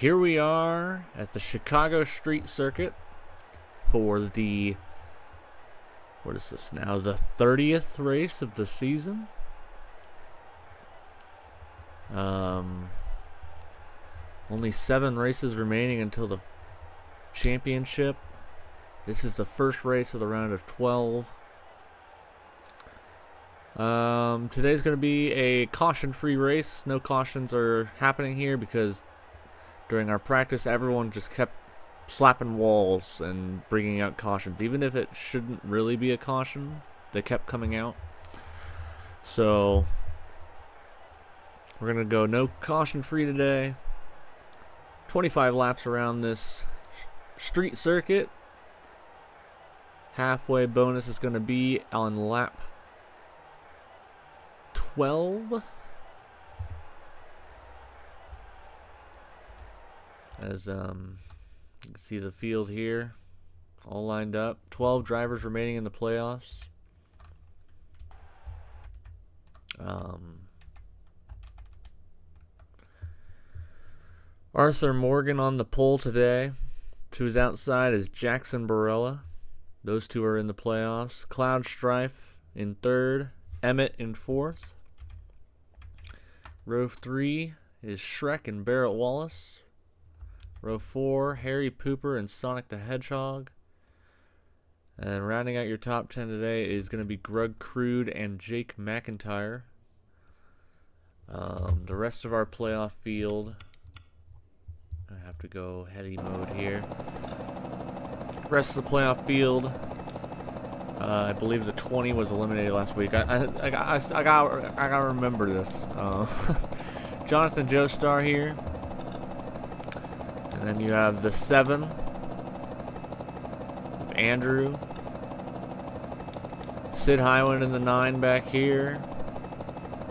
Here we are at the Chicago Street Circuit for the, what is this now, the 30th race of the season. Only 7 races remaining until the championship. This is the first race of the round of 12. Today's going to be a caution-free race. No cautions are happening here because during our practice, everyone just kept slapping walls and bringing out cautions. Even if it shouldn't really be a caution, they kept coming out. So we're going to go no caution-free today. 25 laps around this street circuit. Halfway bonus is going to be on lap 12. As you can see the field here, all lined up. 12 drivers remaining in the playoffs. Arthur Morgan on the pole today. To his outside is Jackson Barella. Those two are in the playoffs. Cloud Strife in third. Emmett in fourth. Row 3 is Shrek and Barrett Wallace. Row 4, Harry Pooper and Sonic the Hedgehog. And rounding out your top 10 today is going to be Grug Crude and Jake McIntyre. The rest of our playoff field, I have to go heady mode here. Rest of the playoff field, I believe the 20 was eliminated last week. I gotta remember this. Jonathan Joestar here. And then you have the 7 of Andrew. Sid Hyland in the 9 back here.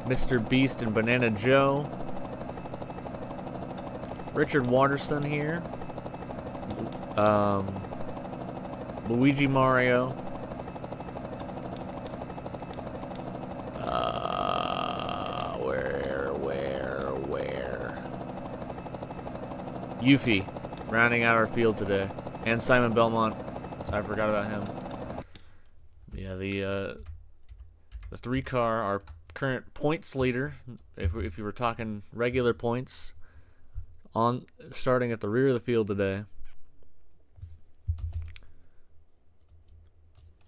Mr. Beast and Banana Joe. Richard Watterson here. Luigi Mario. Where? Yuffie, rounding out our field today. And Simon Belmont. I forgot about him. Yeah, the 3-car, our current points leader, if you were talking regular points, on starting at the rear of the field today.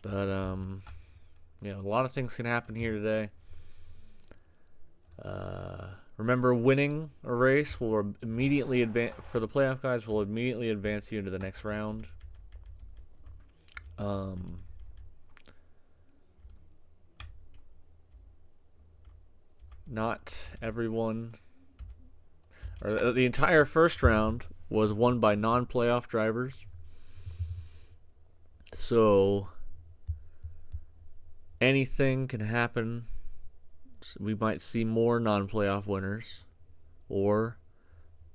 But yeah, a lot of things can happen here today. Remember, winning a race will immediately advance for the playoff guys. Will immediately advance you into the next round. Not everyone, or the entire first round was won by non-playoff drivers. So anything can happen. We might see more non-playoff winners, or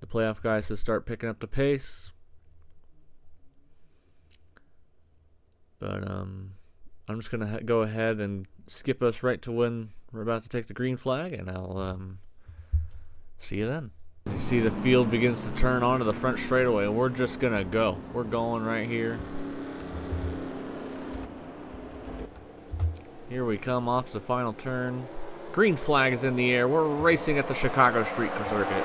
the playoff guys to start picking up the pace. But I'm just gonna go ahead and skip us right to when we're about to take the green flag, and I'll see you then. You see the field begins to turn onto the front straightaway, and we're just gonna go. We're going right here. Here we come off the final turn. Green flag is in the air. We're racing at the Chicago Street Circuit.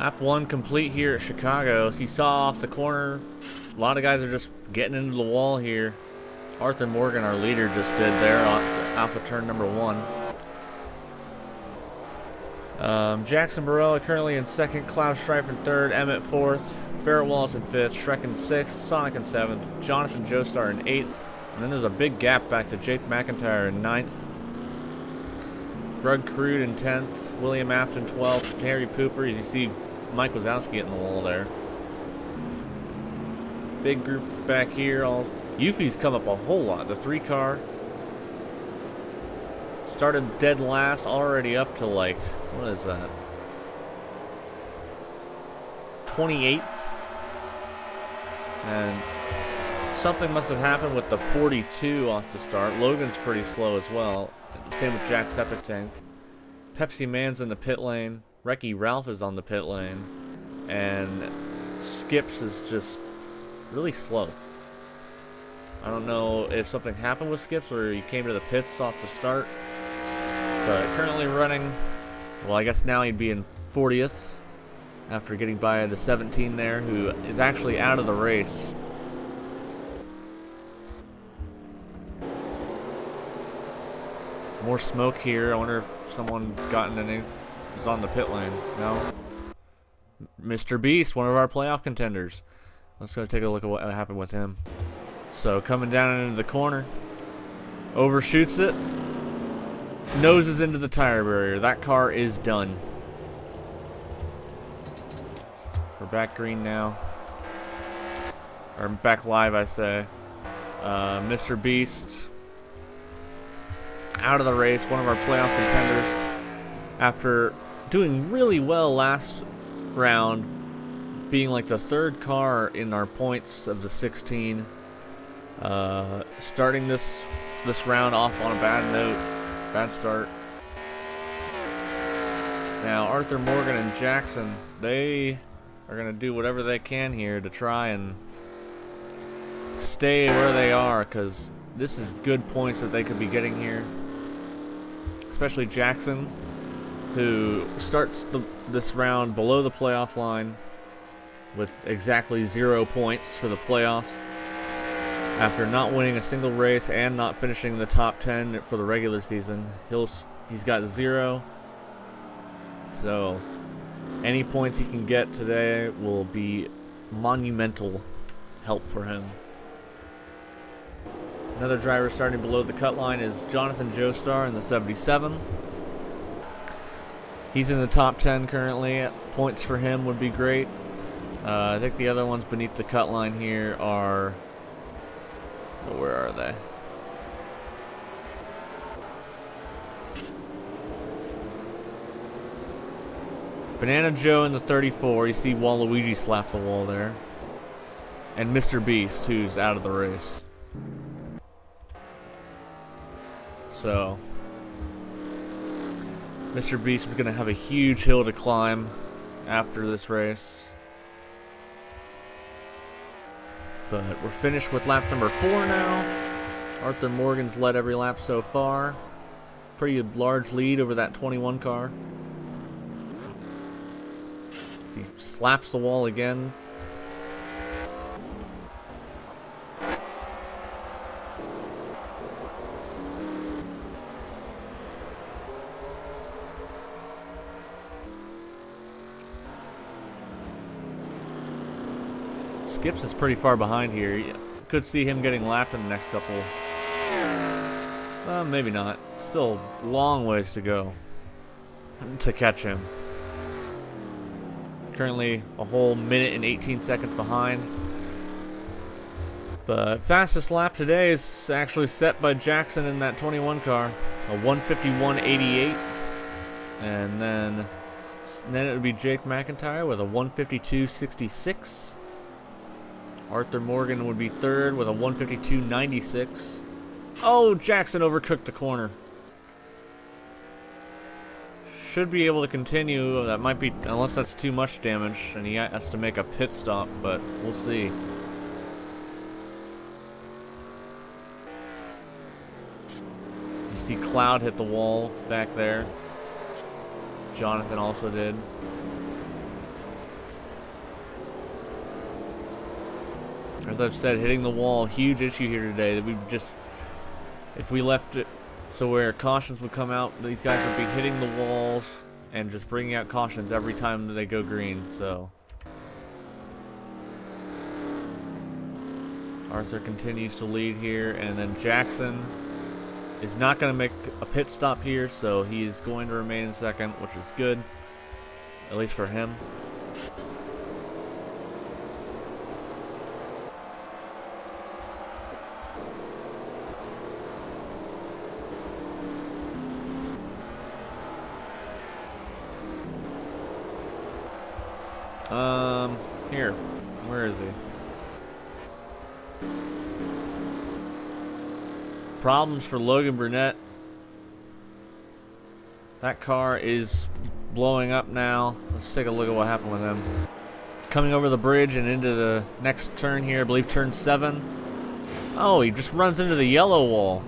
Lap 1 complete here at Chicago. So you saw off the corner, a lot of guys are just getting into the wall here. Arthur Morgan, our leader, just did there off of turn number 1. Jackson Barella currently in 2nd, Cloud Strife in 3rd, Emmett 4th, Barrett Wallace in 5th, Shrek in 6th, Sonic in 7th, Jonathan Joestar in 8th, and then there's a big gap back to Jake McIntyre in 9th, Grug Crude in 10th, William Afton 12th, Harry Pooper. You see Mike Wazowski getting the wall there. Big group back here. Yuffie's come up a whole lot. The 3-car started dead last, already up to like, what is that? 28th. And something must have happened with the 42 off the start. Logan's pretty slow as well. Same with Jack Septic Tank. Pepsi Man's in the pit lane. Wrecky Ralph is on the pit lane. And Skips is just really slow. I don't know if something happened with Skips or he came to the pits off the start. But currently running, well, I guess now he'd be in 40th after getting by the 17 there, who is actually out of the race. More smoke here. I wonder if someone gotten any is on the pit lane. No. Mr. Beast, one of our playoff contenders. Let's go take a look at what happened with him. So coming down into the corner, overshoots it, noses into the tire barrier. That car is done. We're back green now, or back live, I say. Mr. Beast out of the race, one of our playoff contenders, after doing really well last round, being like the 3rd car in our points of the 16. Starting this round off on a bad note, bad start. Now Arthur Morgan and Jackson, they are going to do whatever they can here to try and stay where they are, because this is good points that they could be getting here. Especially Jackson, who starts this round below the playoff line with exactly 0 points for the playoffs after not winning a single race and not finishing in the top 10 for the regular season. He's got 0, so any points he can get today will be monumental help for him. Another driver starting below the cut line is Jonathan Joestar in the 77. He's in the top 10 currently. Points for him would be great. I think the other ones beneath the cut line here are... where are they? Banana Joe in the 34. You see Waluigi slap the wall there. And Mr. Beast, who's out of the race. So, Mr. Beast is going to have a huge hill to climb after this race. But we're finished with lap number 4 now. Arthur Morgan's led every lap so far. Pretty large lead over that 21 car. He slaps the wall again. Skips is pretty far behind here. You could see him getting lapped in the next couple. Maybe not. Still a long ways to go to catch him. Currently a whole minute and 18 seconds behind. But fastest lap today is actually set by Jackson in that 21 car. A 151.88. And then it would be Jake McIntyre with a 152.66. Arthur Morgan would be 3rd with a 152.96. Oh, Jackson overcooked the corner. Should be able to continue. That might be, unless that's too much damage and he has to make a pit stop, but we'll see. You see Cloud hit the wall back there. Jonathan also did. As I've said, hitting the wall, huge issue here today. That we just, if we left it so where cautions would come out, these guys would be hitting the walls and just bringing out cautions every time they go green. So Arthur continues to lead here, and then Jackson is not going to make a pit stop here, so he is going to remain in second, which is good, at least for him. Here, where is he? Problems for Logan Burnett. That car is blowing up now. Let's take a look at what happened with him. Coming over the bridge and into the next turn here, I believe turn 7. Oh, he just runs into the yellow wall.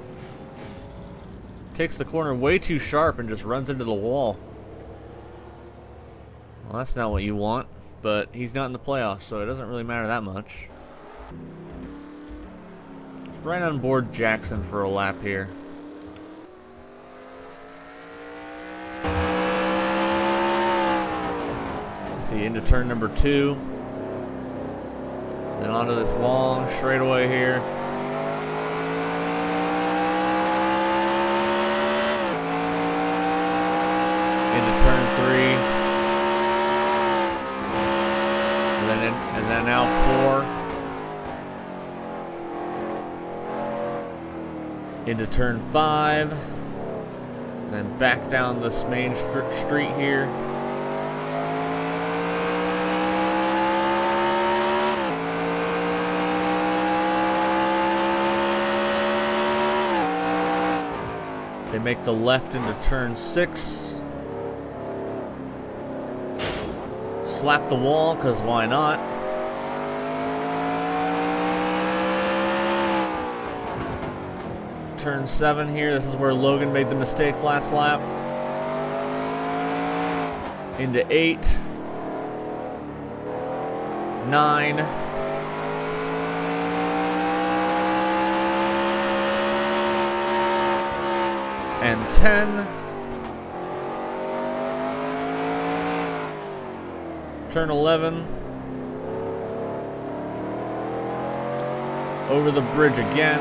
Takes the corner way too sharp and just runs into the wall. Well, that's not what you want, but he's not in the playoffs, so it doesn't really matter that much. Right on board Jackson for a lap here. See, into turn number 2. Then onto this long straightaway here. Into turn 3. And then now 4. Into turn 5. And then back down this main street here. They make the left into turn 6. Slap the wall, because why not? Turn 7 here. This is where Logan made the mistake last lap. Into 8. 9. And 10. Turn 11. Over the bridge again.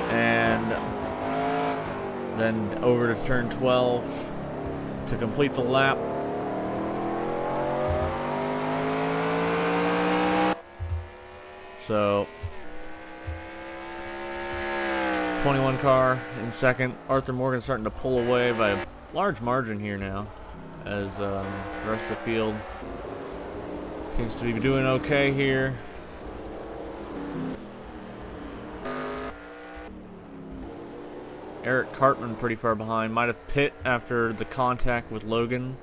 And then over to turn 12 to complete the lap. So 21 car in second. Arthur Morgan starting to pull away by a large margin here now, as the rest of the field seems to be doing okay here. Eric Cartman pretty far behind. Might have pit after the contact with Logan.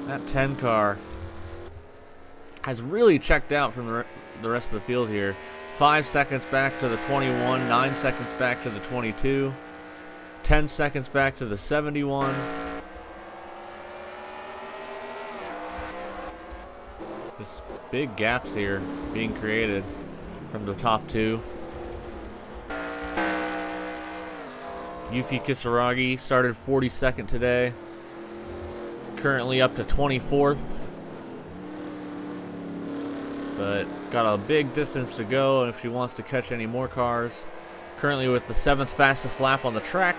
That 10 car has really checked out from the rest of the field here. 5 seconds back to the 21, 9 seconds back to the 22, 10 seconds back to the 71. Just big gaps here being created from the top 2. Yuki Kisaragi started 42nd today. Currently up to 24th. But got a big distance to go if she wants to catch any more cars. Currently with the 7th fastest lap on the track.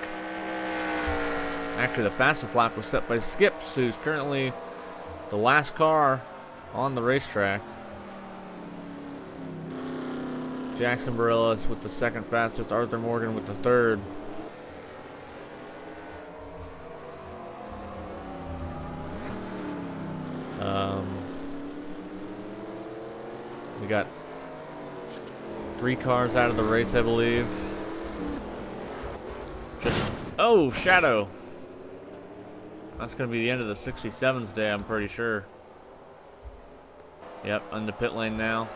Actually, the fastest lap was set by Skips, who's currently the last car on the racetrack. Jackson Bareilles with the 2nd fastest, Arthur Morgan with the 3rd. We got 3 cars out of the race, I believe. Just, oh, Shadow. That's going to be the end of the 67's day, I'm pretty sure. Yep, on the pit lane now.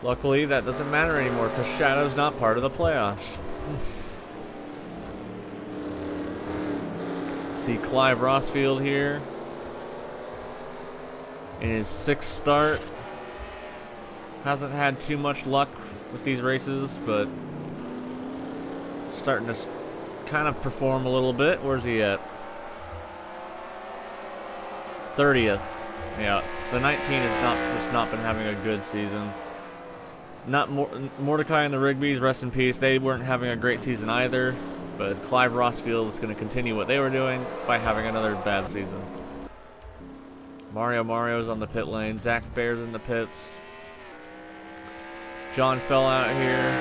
Luckily, that doesn't matter anymore because Shadow's not part of the playoffs. See Clive Rossfield here in his 6th start. Hasn't had too much luck with these races, but starting to kind of perform a little bit. Where's he at? 30th. Yeah, the 19 has just not been having a good season. Not Mordecai and the Rigby's, rest in peace. They weren't having a great season either. But Clive Rossfield is going to continue what they were doing by having another bad season. Mario's on the pit lane. Zach Fair's in the pits. John fell out here.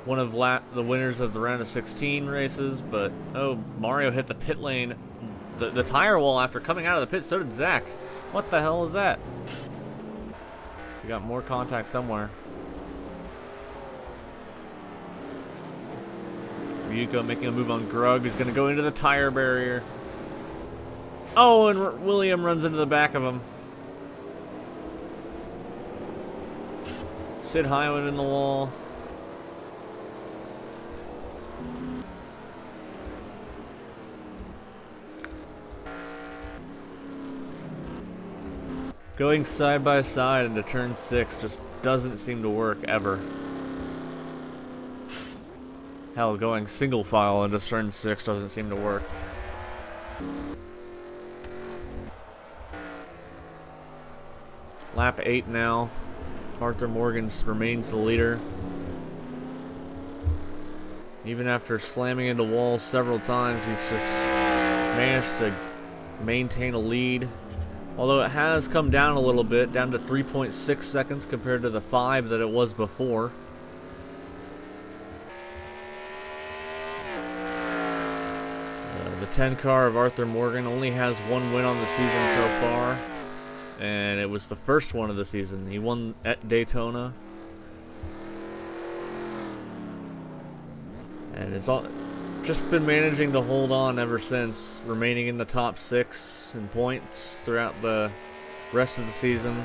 One of the winners of the round of 16 races, but oh, Mario hit the pit lane, the tire wall after coming out of the pit. So did Zach. What the hell is that? We got more contact somewhere. Ryuko making a move on Grug. He's going to go into the tire barrier. Oh, and William runs into the back of him. Sid Hyman in the wall. Going side by side into turn 6 just doesn't seem to work ever. Hell, going single file into turn 6 doesn't seem to work. Lap 8 now. Arthur Morgan remains the leader. Even after slamming into walls several times, he's just managed to maintain a lead. Although it has come down a little bit, down to 3.6 seconds compared to the 5 that it was before. The 10 car of Arthur Morgan only has 1 win on the season so far. And it was the first one of the season. He won at Daytona. And it's all just been managing to hold on ever since, remaining in the top 6 in points throughout the rest of the season.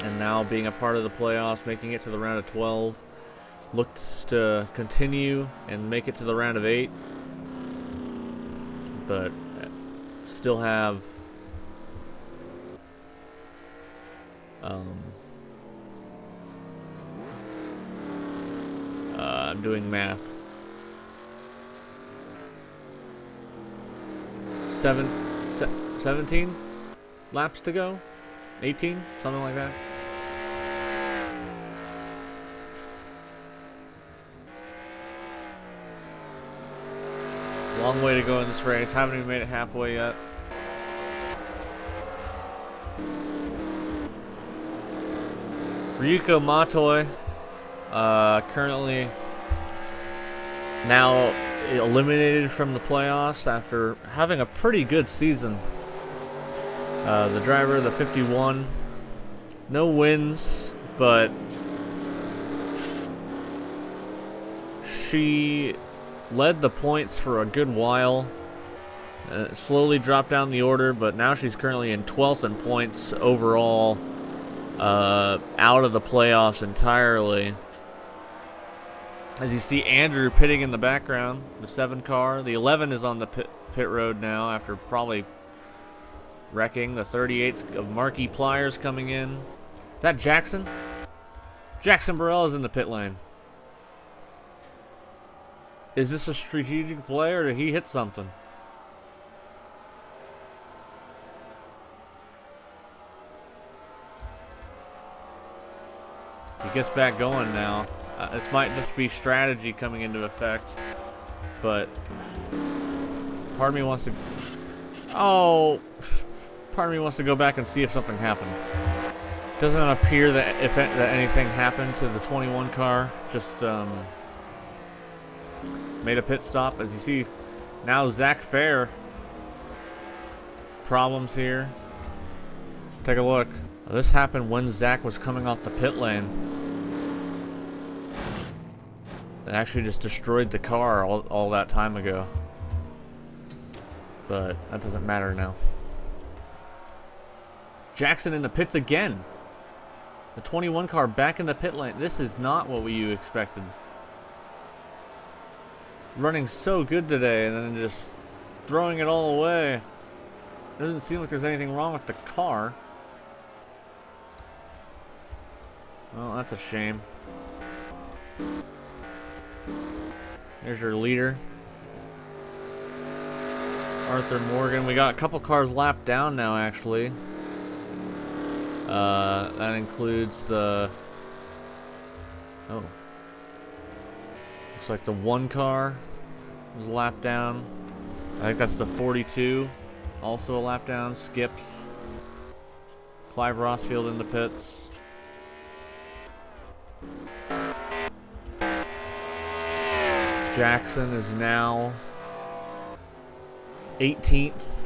And now being a part of the playoffs, making it to the round of 12. Looks to continue and make it to the round of 8. But still have I'm doing math. 17 laps to go? 18? Something like that. Long way to go in this race. Haven't even made it halfway yet. Ryuko Matoi, currently now eliminated from the playoffs after having a pretty good season. The driver of the 51, no wins, but she led the points for a good while. Slowly dropped down the order, but now she's currently in 12th in points overall. Out of the playoffs entirely. As you see Andrew pitting in the background, the 7 car. The 11 is on the pit road now after probably wrecking. The 38 of Marky Pliers coming in. Is that Jackson? Jackson Burrell is in the pit lane. Is this a strategic play or did he hit something? He gets back going now. This might just be strategy coming into effect, but part of me wants to. Oh, part of me wants to go back and see if something happened. Doesn't appear that that anything happened to the 21 car. Just made a pit stop. As you see, now Zach Fair. Problems here. Take a look. This happened when Zach was coming off the pit lane. It actually just destroyed the car all that time ago. But that doesn't matter now. Jackson in the pits again. The 21 car back in the pit lane. This is not what you expected. Running so good today and then just throwing it all away. Doesn't seem like there's anything wrong with the car. Well, that's a shame. There's your leader, Arthur Morgan. We got a couple cars lapped down now, actually. That includes the... Oh. Looks like the 1 car was lapped down. I think that's the 42. Also a lap down. Skips. Clive Rossfield in the pits. Jackson is now 18th.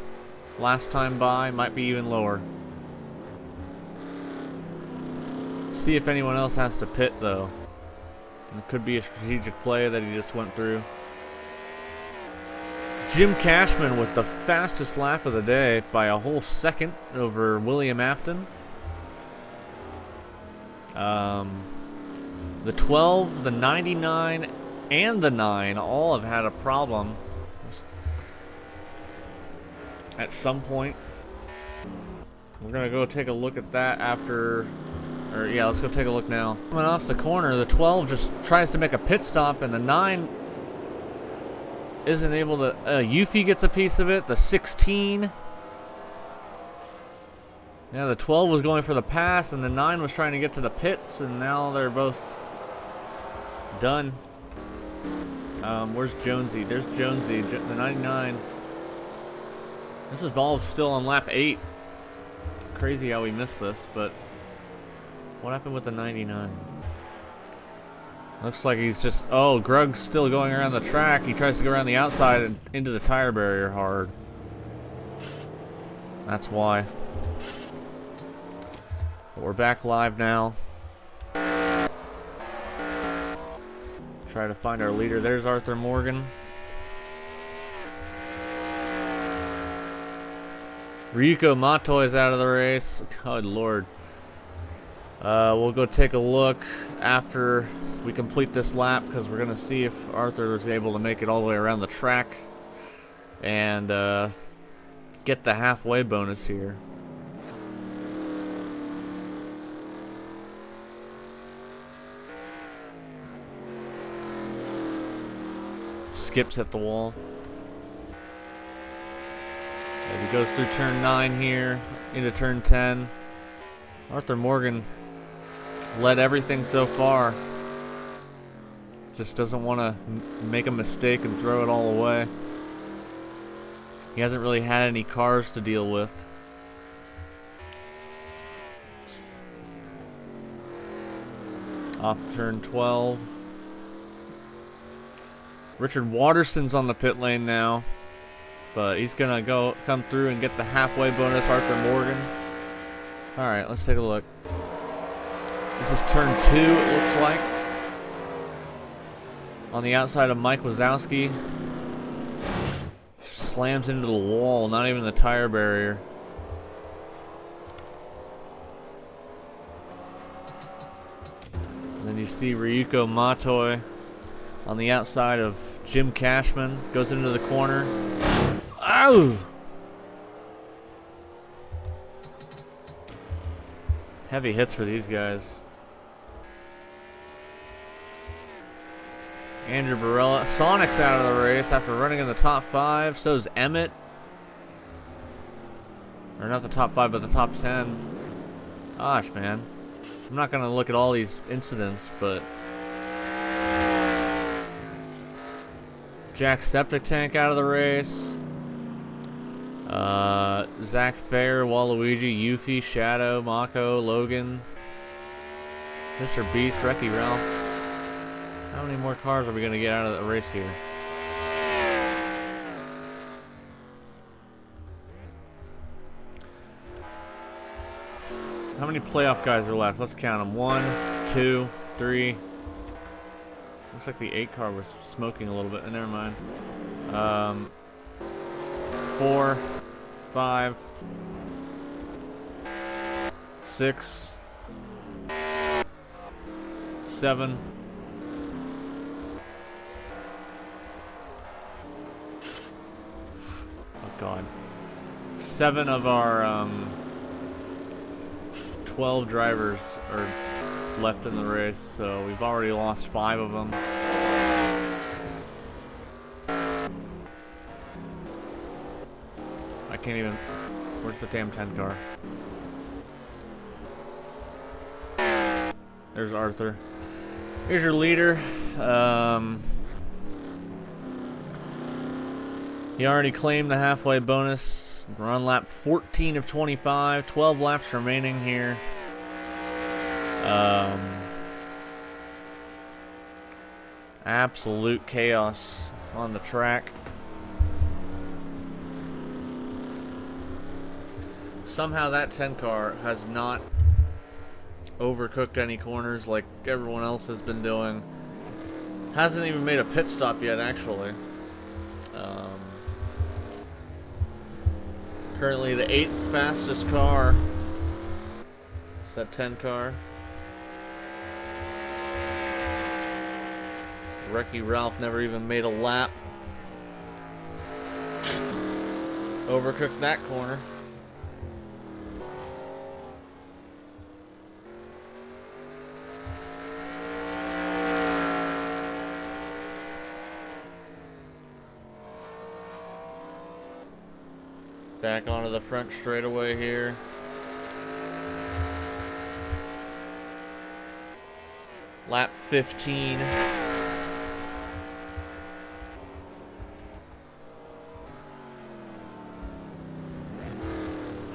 Last time by, might be even lower. See if anyone else has to pit, though. It could be a strategic play that he just went through. Jim Cashman with the fastest lap of the day by a whole second over William Afton. The 12, the 99, and the 9 all have had a problem at some point. We're gonna go take a look at that after, or yeah, let's go take a look now. Coming off the corner, the 12 just tries to make a pit stop, and the 9 isn't able to. Yuffie gets a piece of it. The 16. Yeah, the 12 was going for the pass, and the 9 was trying to get to the pits, and now they're both done. Where's Jonesy? There's Jonesy, the 99. This is ball still on lap 8. Crazy how we missed this, but what happened with the 99? Looks like he's just... Oh, Grug's still going around the track. He tries to go around the outside and into the tire barrier hard. That's why. But we're back live now. Try to find our leader. There's Arthur Morgan. Ryuko Mato is out of the race. Good lord. We'll go take a look after we complete this lap, because we're going to see if Arthur is able to make it all the way around the track and get the halfway bonus here. Skips hit the wall. And he goes through turn 9 here into turn 10. Arthur Morgan led everything so far. Just doesn't want to make a mistake and throw it all away. He hasn't really had any cars to deal with. Off turn 12. Richard Watterson's on the pit lane now, but he's gonna come through and get the halfway bonus. Arthur Morgan. All right, let's take a look. This is turn 2, it looks like. On the outside of Mike Wazowski. Slams into the wall, not even the tire barrier. And then you see Ryuko Matoi on the outside of Jim Cashman. Goes into the corner. Ow! Heavy hits for these guys. Andrew Barella. Sonic's out of the race after running in the top 5. So is Emmett. Or not the top 5, but the top 10. Gosh, man. I'm not going to look at all these incidents, but... Jack Septic Tank out of the race. Zach Fair, Waluigi, Yuffie, Shadow, Mako, Logan, Mr. Beast, Wrecky Ralph. How many more cars are we going to get out of the race here? How many playoff guys are left? Let's count them. 1, 2, 3, Looks like the 8 car was smoking a little bit. Never mind. 4, 5, 6, 7. Oh God. 7 of our 12 drivers are left in the race, so we've already lost 5 of them. I can't even. Where's the damn 10 car? There's Arthur. Here's your leader. He already claimed the halfway bonus. We're on lap 14 of 25. 12 laps remaining here. Absolute chaos on the track. Somehow that 10 car has not overcooked any corners like everyone else has been doing. Hasn't even made a pit stop yet, actually. Currently the 8th fastest car is that 10 car. Wrecky Ralph never even made a lap. Overcooked that corner. Back onto the front straightaway here. Lap 15.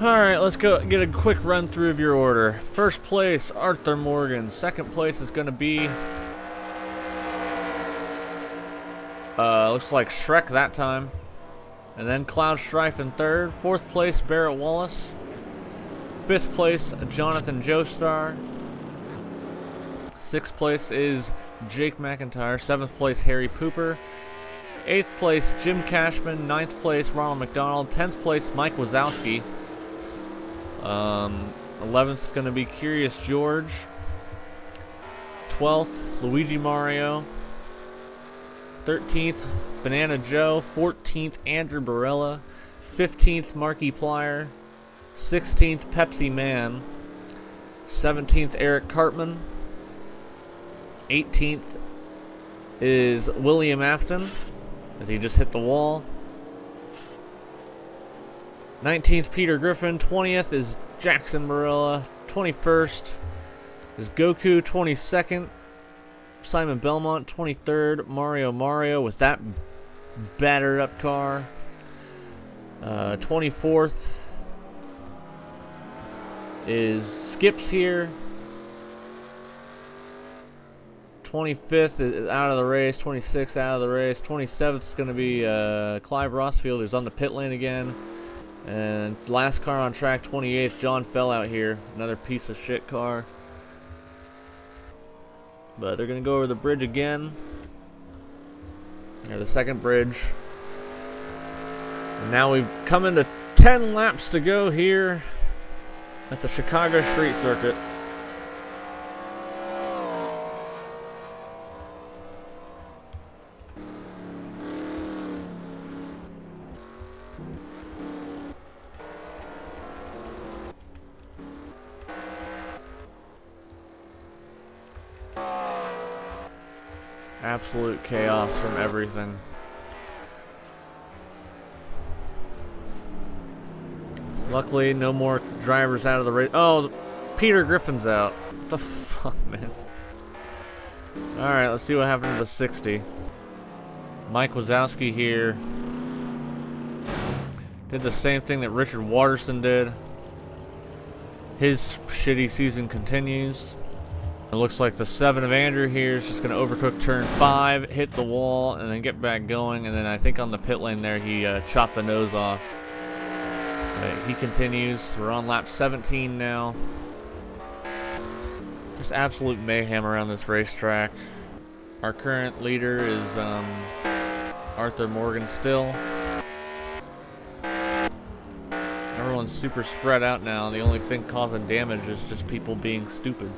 Alright, let's go get a quick run through of your order. First place, Arthur Morgan. Second place is going to be... looks like Shrek that time. And then Cloud Strife in third. Fourth place, Barrett Wallace. Fifth place, Jonathan Joestar. Sixth place is Jake McIntyre. Seventh place, Harry Pooper. Eighth place, Jim Cashman. Ninth place, Ronald McDonald. 10th place, Mike Wazowski. 11th is going to be Curious George. 12th, Luigi Mario. 13th, Banana Joe. 14th, Andrew Barella. 15th, Marky Plyer. 16th, Pepsi Man. 17th, Eric Cartman. 18th is William Afton, as he just hit the wall. 19th, Peter Griffin. 20th is Jackson Barella. 21st is Goku. 22nd, Simon Belmont. 23rd, Mario with that battered up car. 24th is Skips here. 25th is out of the race. 26th out of the race. 27th is going to be Clive Rossfield, who's on the pit lane again. And last car on track, 28th, John Fell out here. Another piece of shit car. But they're going to go over the bridge again. The second bridge. And now we've come into 10 laps to go here at the Chicago Street Circuit. Absolute chaos from everything. Luckily, no more drivers out of the race. Oh, Peter Griffin's out. What the fuck, man? Alright, let's see what happened to the 60. Mike Wazowski here. Did the same thing that Richard Watterson did. His shitty season continues. It looks like the 7 of Andrew here is just going to overcook turn 5, hit the wall, and then get back going. And then I think on the pit lane there, he chopped the nose off. But he continues. We're on lap 17 now. Just absolute mayhem around this racetrack. Our current leader is Arthur Morgan still. Everyone's super spread out now. The only thing causing damage is just people being stupid.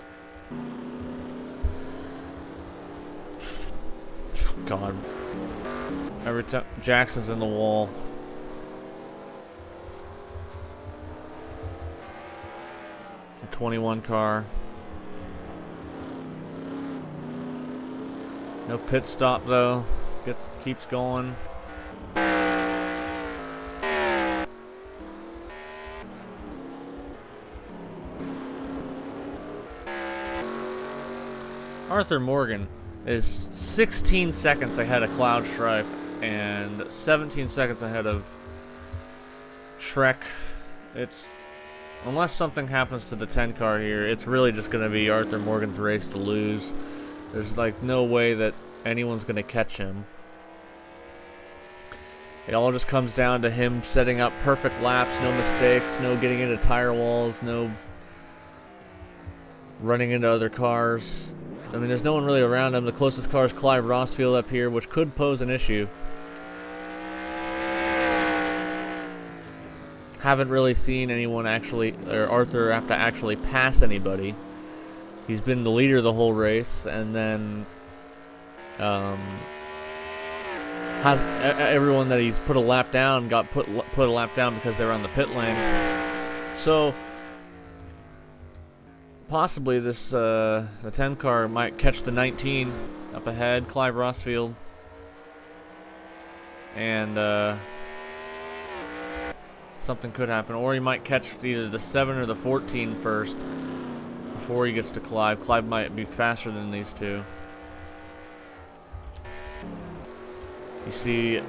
Oh, God. Every time Jackson's in the wall. A 21 car. No pit stop though. Keeps going. Arthur Morgan is 16 seconds ahead of Cloud Strife and 17 seconds ahead of Shrek. It's, unless something happens to the 10 car here, it's really just going to be Arthur Morgan's race to lose. There's like no way that anyone's going to catch him. It all just comes down to him setting up perfect laps, no mistakes, no getting into tire walls, no running into other cars. I mean, there's no one really around him. The closest car is Clive Rossfield up here, which could pose an issue. Haven't really seen anyone actually, or Arthur have to actually pass anybody. He's been the leader the whole race, and then has everyone that he's put a lap down got put a lap down because they were on the pit lane. So possibly this the 10 car might catch the 19 up ahead, Clive Rossfield, and something could happen, or he might catch either the 7 or the 14 first before he gets to Clive. Clive might be faster than these two. You see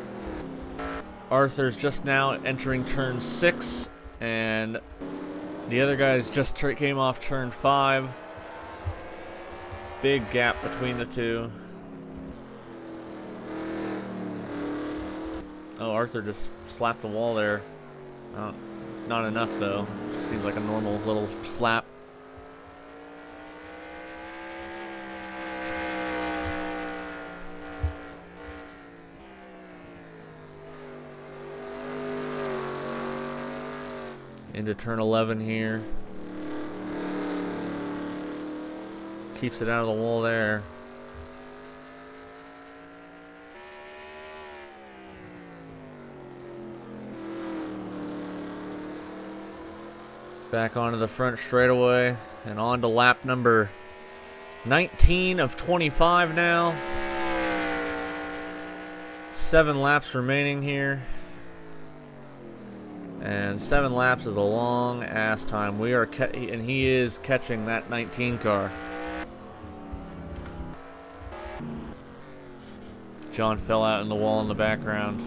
Arthur's just now entering turn 6, and the other guys just came off turn 5. Big gap between the two. Oh, Arthur just slapped the wall there. Not enough though. Just seems like a normal little slap. Into turn 11 here. Keeps it out of the wall there. Back onto the front straightaway and on to lap number 19 of 25 now. 7 laps remaining here. And 7 laps is a long ass time. And he is catching that 19 car. John fell out in the wall in the background.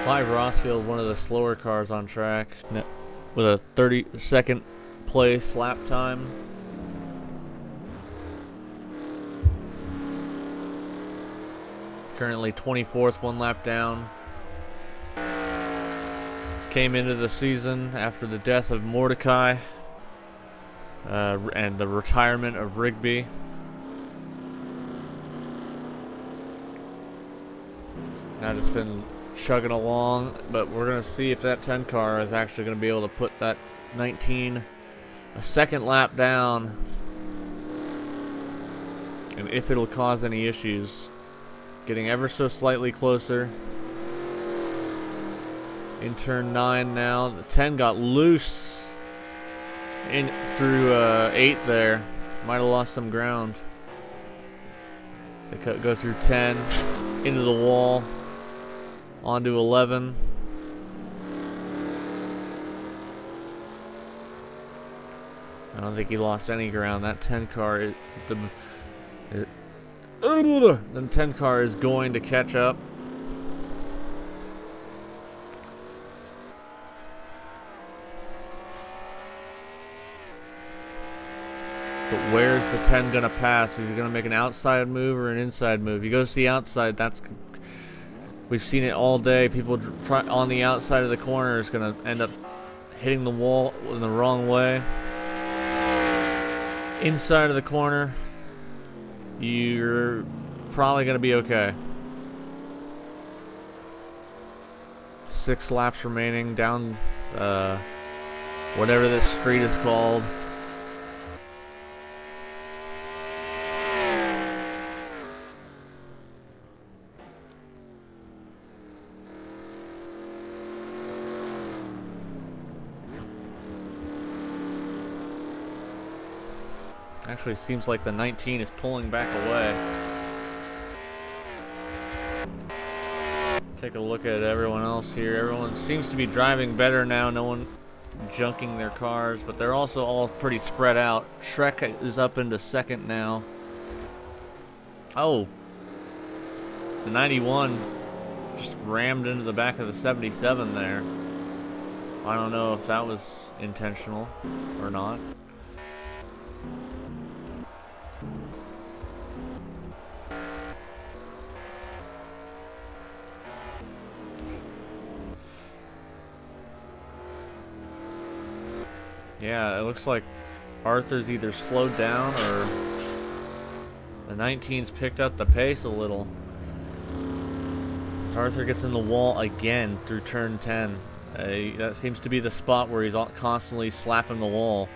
Clive Rossfield, one of the slower cars on track, with a 32nd place lap time. Currently 24th, 1 lap down. Came into the season after the death of Mordecai and the retirement of Rigby. Now it's been chugging along, but we're going to see if that 10 car is actually going to be able to put that 19 a second lap down, and if it'll cause any issues. Getting ever so slightly closer. In turn 9 now. The 10 got loose in through 8 there. Might have lost some ground. They go through 10 into the wall. Onto 11. I don't think he lost any ground. That 10 car the 10 car is going to catch up. But where's the 10 gonna pass? Is he gonna make an outside move or an inside move? He goes to the outside. That's We've seen it all day. People try on the outside of the corner is going to end up hitting the wall in the wrong way. Inside of the corner, you're probably going to be okay. 6 laps remaining down whatever this street is called. Actually, seems like the 19 is pulling back away. Take a look at everyone else here. Everyone seems to be driving better now. No one junking their cars, but they're also all pretty spread out. Shrek is up into second now. Oh, the 91 just rammed into the back of the 77 there. I don't know if that was intentional or not. Yeah, it looks like Arthur's either slowed down or the 19's picked up the pace a little. So Arthur gets in the wall again through turn 10. That seems to be the spot where he's constantly slapping the wall.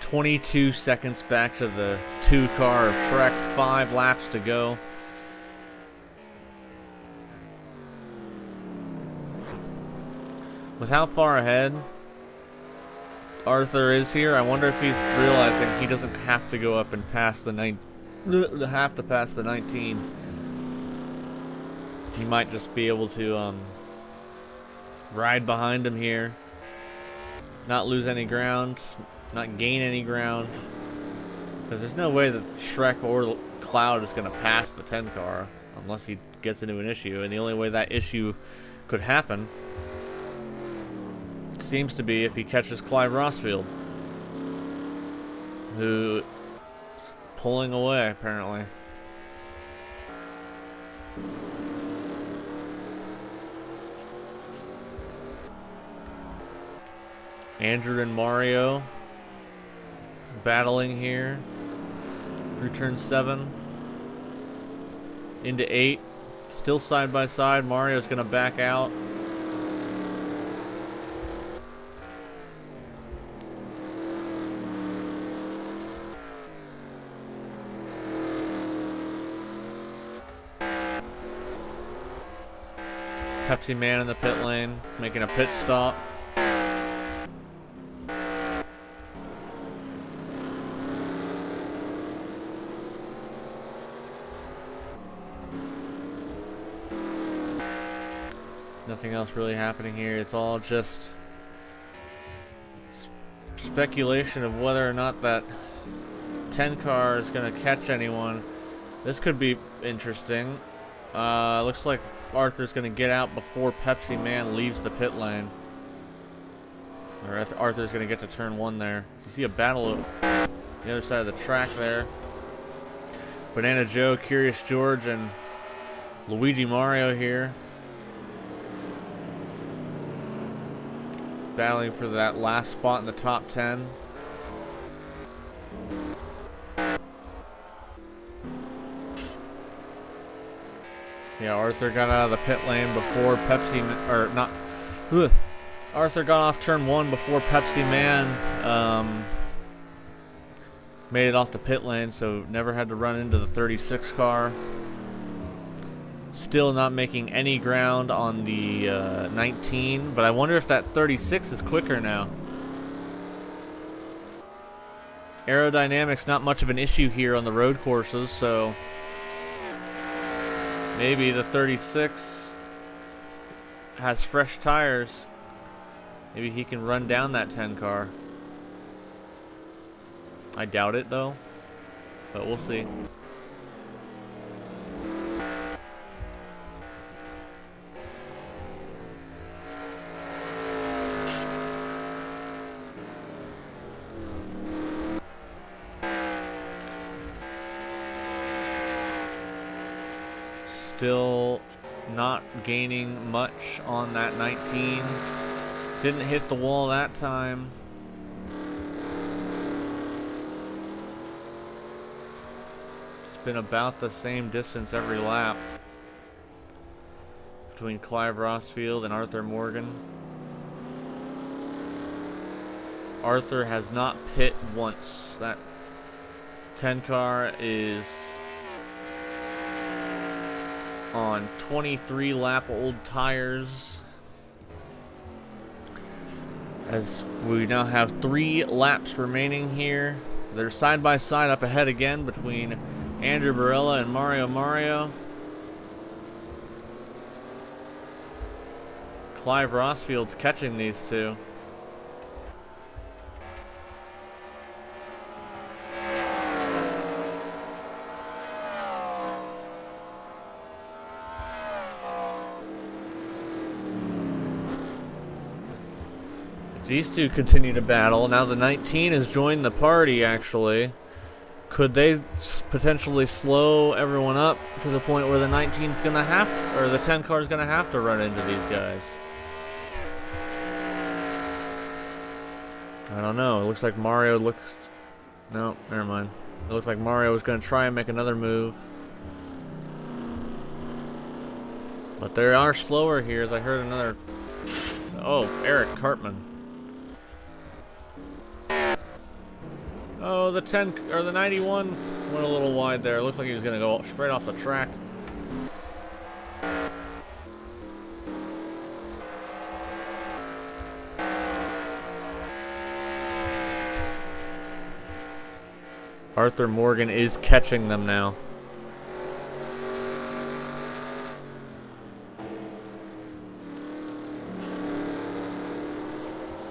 "22 seconds back to the 2 car of Shrek, 5 laps to go." With how far ahead Arthur is here, I wonder if he's realizing he doesn't have to go up and pass the 19. He might just be able to ride behind him here, not lose any ground, not gain any ground, because there's no way that Shrek or Cloud is going to pass the 10 car unless he gets into an issue, and the only way that issue could happen seems to be if he catches Clive Rossfield, who is pulling away apparently. Andrew and Mario battling here through turn 7 into 8, still side by side. Mario's gonna back out. Pepsi Man in the pit lane, making a pit stop. Nothing else really happening here. It's all just speculation of whether or not that 10 car is going to catch anyone. This could be interesting. Looks like Arthur's going to get out before Pepsi Man leaves the pit lane. Or Arthur's going to get to turn 1 there. You see a battle of the other side of the track there. Banana Joe, Curious George, and Luigi Mario here, battling for that last spot in the top 10. Yeah, Arthur got out of the pit lane before Arthur got off turn 1 before Pepsi Man made it off the pit lane, so never had to run into the 36 car. Still not making any ground on the 19, but I wonder if that 36 is quicker now. Aerodynamics not much of an issue here on the road courses, so maybe the 36 has fresh tires. Maybe he can run down that 10 car. I doubt it though, but we'll see. Still not gaining much on that 19. Didn't hit the wall that time. It's been about the same distance every lap between Clive Rossfield and Arthur Morgan. Arthur has not pit once. That 10 car is on 23 lap old tires, as we now have 3 laps remaining here. They're side by side up ahead again between Andrew Barella and Mario. Clive Rossfield's catching these two. These two continue to battle. Now the 19 has joined the party, actually. Could they potentially slow everyone up to the point where the 19's gonna have, or the 10 car's gonna have to run into these guys? I don't know. It looks like Mario looks... No, never mind. It looked like Mario was gonna try and make another move. But they are slower here, as I heard another... Oh, Eric Cartman. Oh, the 10 or the 91 went a little wide there. It looks like he was going to go straight off the track. Arthur Morgan is catching them now.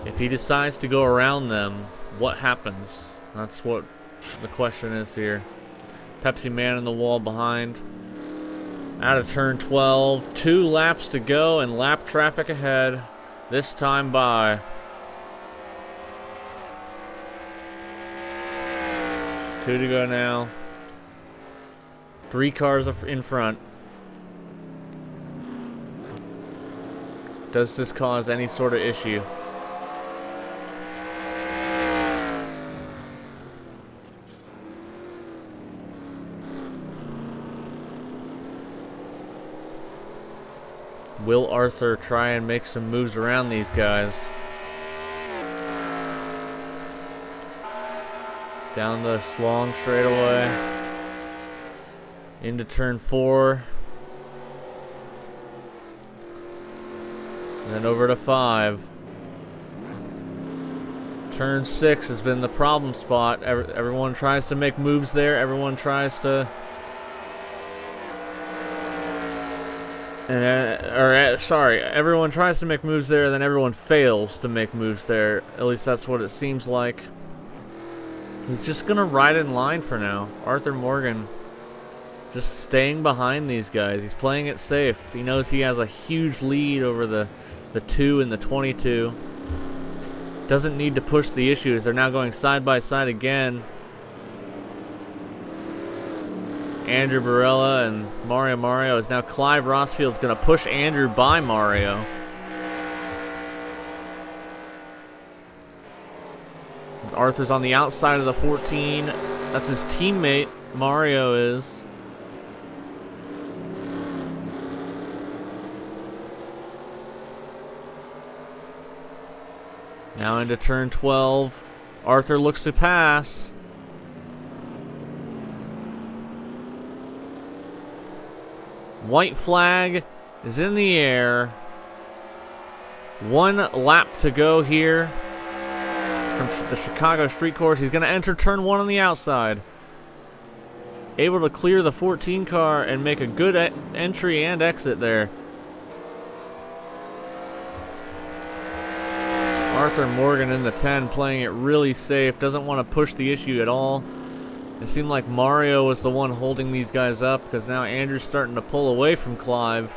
If he decides to go around them, what happens? That's what the question is here. Pepsi Man in the wall behind. Out of turn 12. 2 laps to go and lap traffic ahead. This time by. Two to go now. 3 cars in front. Does this cause any sort of issue? Will Arthur try and make some moves around these guys? Down the long straightaway. Into turn 4. And then over to 5. Turn 6 has been the problem spot. Everyone tries to make moves there. Everyone tries to... everyone tries to make moves there, then everyone fails to make moves there. At least that's what it seems like. He's just gonna ride in line for now. Arthur Morgan just staying behind these guys. He's playing it safe. He knows he has a huge lead over the 2 and the 22. Doesn't need to push the issues. They're now going side by side again. Andrew Barella and Mario is now Clive Rossfield's going to push Andrew by Mario. Arthur's on the outside of the 14. That's his teammate, Mario is. Now into turn 12. Arthur looks to pass. White flag is in the air. 1 lap to go here from the Chicago Street Course. He's going to enter turn 1 on the outside. Able to clear the 14 car and make a good entry and exit there. Arthur Morgan in the 10 playing it really safe. Doesn't want to push the issue at all. It seemed like Mario was the one holding these guys up, because now Andrew's starting to pull away from Clive.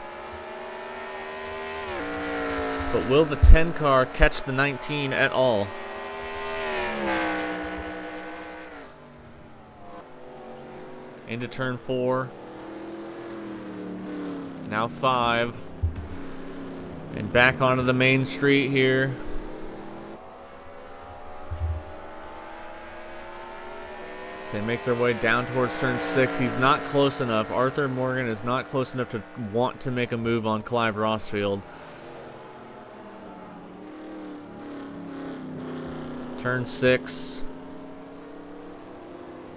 But will the 10 car catch the 19 at all? Into turn 4. Now 5. And back onto the main street here. They make their way down towards turn 6. He's not close enough. Arthur Morgan is not close enough to want to make a move on Clive Rossfield. Turn 6.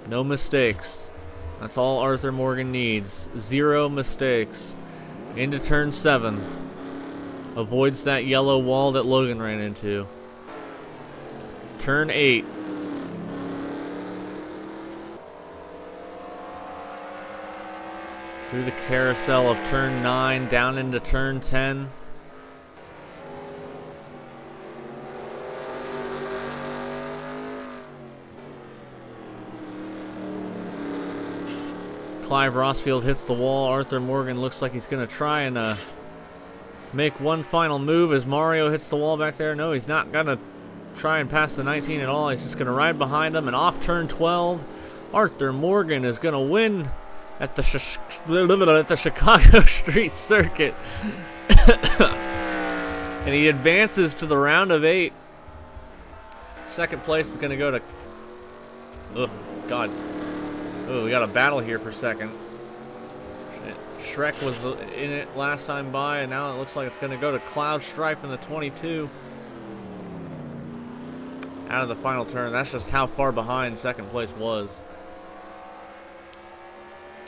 No mistakes. That's all Arthur Morgan needs. 0 mistakes. Into turn 7. Avoids that yellow wall that Logan ran into. Turn 8. Through the carousel of turn 9, down into turn 10. Clive Rossfield hits the wall. Arthur Morgan looks like he's going to try and make one final move as Mario hits the wall back there. No, he's not going to try and pass the 19 at all. He's just going to ride behind him. And off turn 12, Arthur Morgan is going to win at the Chicago Street Circuit. And he advances to the round of 8. Second place is going to go to... Oh, God. Oh, we got a battle here for second. Shrek was in it last time by, and now it looks like it's going to go to Cloud Strife in the 22. Out of the final turn. That's just how far behind second place was.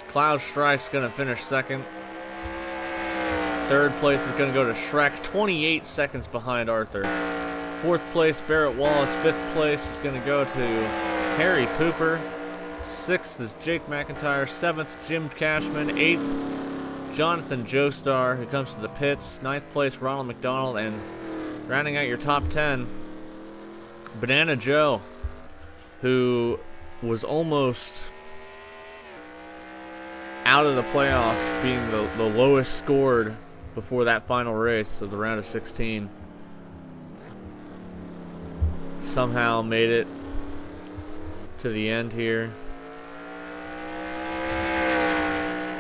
Cloud Strife's going to finish second. Third place is going to go to Shrek, 28 seconds behind Arthur. Fourth place, Barrett Wallace. Fifth place is going to go to Harry Pooper. Sixth is Jake McIntyre. Seventh, Jim Cashman. Eighth, Jonathan Joestar, who comes to the pits. Ninth place, Ronald McDonald. And rounding out your top 10, Banana Joe, who was almost out of the playoffs, being the lowest scored before that final race of the round of 16. Somehow made it to the end here.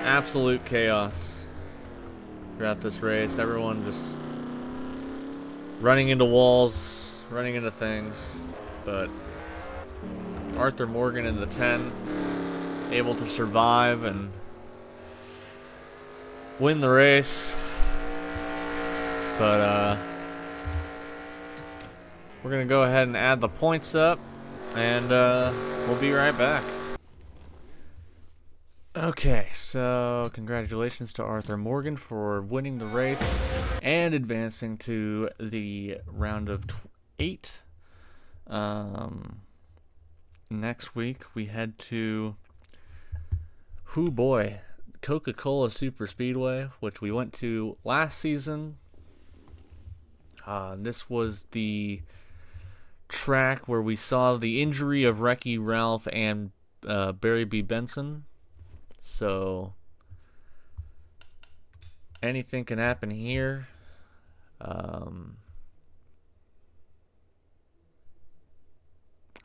Absolute chaos throughout this race. Everyone just running into walls, running into things. But Arthur Morgan in the 10, able to survive and win the race. But we're going to go ahead and add the points up, and we'll be right back. Okay, so congratulations to Arthur Morgan for winning the race and advancing to the round of 8. Next week we head to, hoo boy, Coca-Cola Super Speedway, which we went to last season. This was the track where we saw the injury of Wrecky Ralph and Barry B. Benson. So anything can happen here.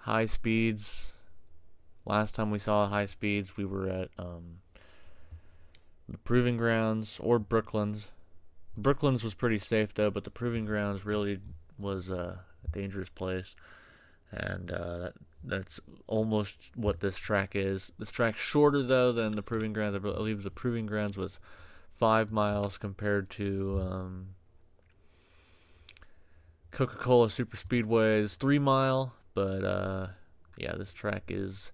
High speeds. Last time we saw high speeds, we were at the Proving Grounds or Brooklands. Brooklands was pretty safe though, but the Proving Grounds really was a dangerous place. And that's almost what this track is. This track's shorter though than the Proving Grounds. I believe the Proving Grounds was 5 miles compared to Coca-Cola Super Speedway's 3 mile. But yeah, this track is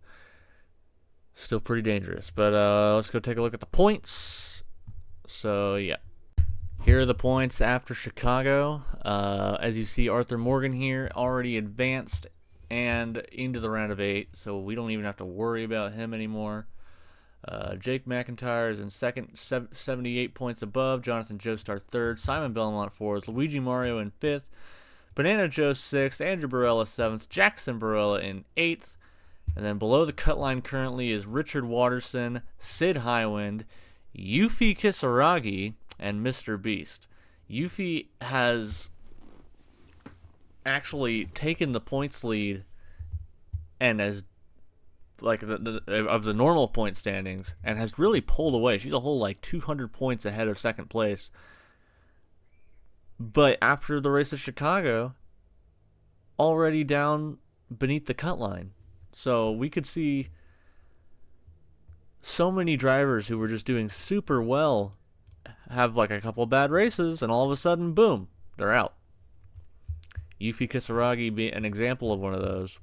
still pretty dangerous. But let's go take a look at the points. So yeah, here are the points after Chicago. As you see, Arthur Morgan here already advanced and into the round of 8, so we don't even have to worry about him anymore. Jake McIntyre is in second, 78 points above. Jonathan Joestar third. Simon Belmont fourth. Luigi Mario in fifth. Banana Joe 6th, Andrew Barella 7th, Jackson Barella in 8th, and then below the cut line currently is Richard Watterson, Sid Highwind, Yuffie Kisaragi, and Mr. Beast. Yuffie has actually taken the points lead and has like of the normal point standings, and has really pulled away. She's a whole like 200 points ahead of second place. But after the race of Chicago, already down beneath the cut line. So we could see so many drivers who were just doing super well have like a couple bad races, and all of a sudden, boom, they're out. Yuffie Kisaragi be an example of one of those.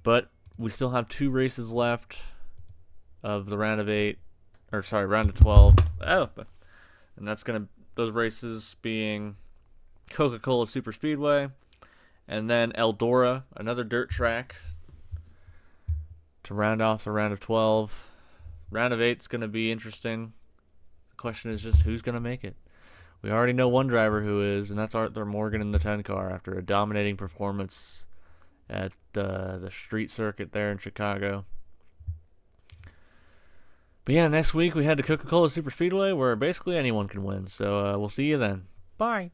But we still have 2 races left of the round of 8, or sorry, round of 12. Oh, and that's those races being Coca-Cola Super Speedway, and then Eldora, another dirt track, to round off the round of 12. Round of 8 is going to be interesting. The question is just who's going to make it. We already know one driver who is, and that's Arthur Morgan in the 10 car after a dominating performance at the street circuit there in Chicago. But yeah, next week we head to Coca-Cola Super Speedway, where basically anyone can win. So we'll see you then. Bye.